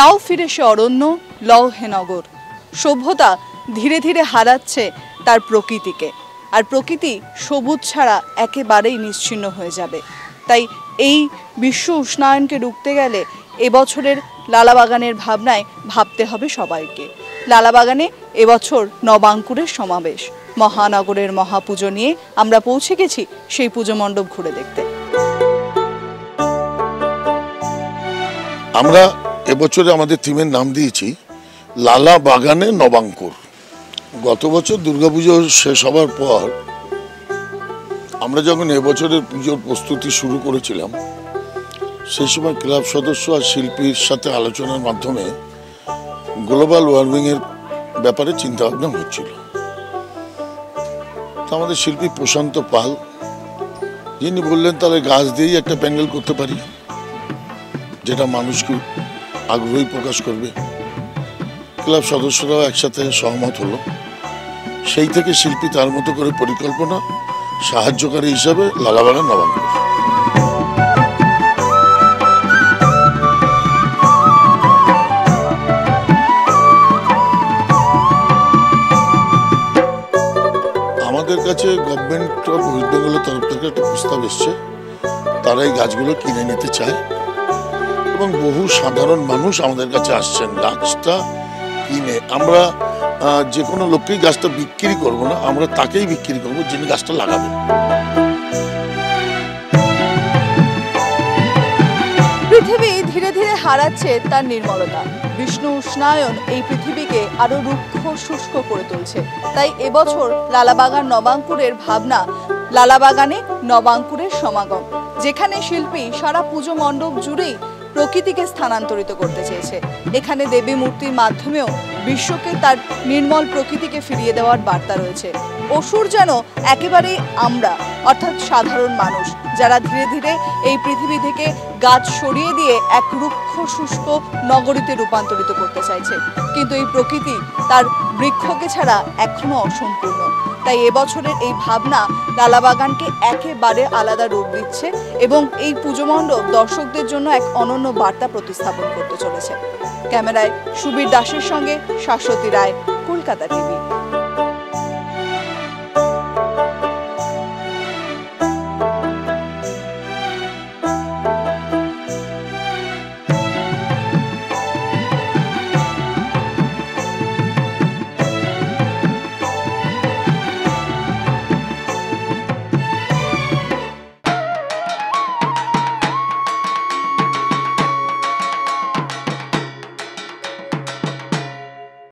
নাও ফিরে সে অরণ্য লও হে নগর। সভ্যতা ধীরে ধীরে হারাচ্ছে তার প্রকৃতিকে, আর প্রকৃতি সবুজ ছাড়া একেবারেই নিশ্চিহ্ন হয়ে যাবে। তাই এই বিশ্ব উষ্ণায়নকে রুখতে গেলে এবছরের লালাবাগানের ভাবনায় ভাবতে হবে সবাইকে। লালাবাগানে এবছর নবাঙ্কুরের সমাবেশ, মহানগরের মহাপুজো নিয়ে আমরা পৌঁছে গেছি সেই পুজো মণ্ডপ ঘুরে দেখতে। আমরা এবছরে আমাদের থিমের নাম দিয়েছি লালাবাগানে নবাঙ্কুর। গত বছর দুর্গাপুজো শেষ হবার পর আমরা যখন এবছরের পুজোর প্রস্তুতি শুরু করেছিলাম, সেই সময় ক্লাব সদস্য আর শিল্পীর সাথে আলোচনার মাধ্যমে গ্লোবাল ওয়ার্মিংয়ের ব্যাপারে চিন্তাভাবনা হচ্ছিল। তো আমাদের শিল্পী প্রশান্ত পাল, যিনি বললেন তাহলে গাছ দিয়েই একটা প্যান্ডেল করতে পারি, যেটা মানুষকে আগ্রহী প্রকাশ করবে। ক্লাব সদস্যরাও একসাথে সহমত হলো। সেই থেকে শিল্পী তার মতো করে পরিকল্পনা, সাহায্যকারী হিসাবে লালাবাগান নবাঙ্কুর। আমাদের কাছে গভর্নমেন্ট অফ ওয়েস্ট বেঙ্গলের তরফ থেকে একটা প্রস্তাব এসছে, তারা এই গাছগুলো কিনে নিতে চায় এবং বহু সাধারণ মানুষ আমাদের কাছে আসছেন গাছটা কিনে। আমরা যে কোনো লোককেই গাছটা বিক্রি করব না, আমরা তাকেই বিক্রি করব যিনি গাছটা লাগাবেন। পৃথিবী ধীরে ধীরে হারাচ্ছে তার নির্মলতা। বিশ্ব উষ্ণায়ন এই পৃথিবীকে আরো রুক্ষ শুষ্ক করে তুলছে। তাই এবছর লালাবাগান নবাঙ্কুরের ভাবনা, লালাবাগানে নবাঙ্কুরের সমাগম, যেখানে শিল্পী সারা পুজো মণ্ডপ জুড়েই প্রকৃতিকে স্থানান্তরিত করতে চেয়েছে। এখানে দেবী মূর্তির মাধ্যমেও বিশ্বকে তার নির্মল প্রকৃতিকে ফিরিয়ে দেওয়ার বার্তা রয়েছে। অসুর যেন একেবারেই আমরা, অর্থাৎ সাধারণ মানুষ, যারা ধীরে ধীরে এই পৃথিবী থেকে গাছ সরিয়ে দিয়ে এক রুক্ষ শুষ্ক নগরীতে রূপান্তরিত করতে চাইছে। কিন্তু এই প্রকৃতি তার বৃক্ষকে ছাড়া এখনো অসম্পূর্ণ। তাই এবছরের এই ভাবনা লালাবাগানকে একেবারে আলাদা রূপ দিচ্ছে এবং এই পুজো মণ্ডপ দর্শকদের জন্য এক অনন্য বার্তা প্রতিস্থাপন করতে চলেছে। ক্যামেরায় সুবীর দাসের সঙ্গে শাশ্বতী রায়, কলকাতা টিভি।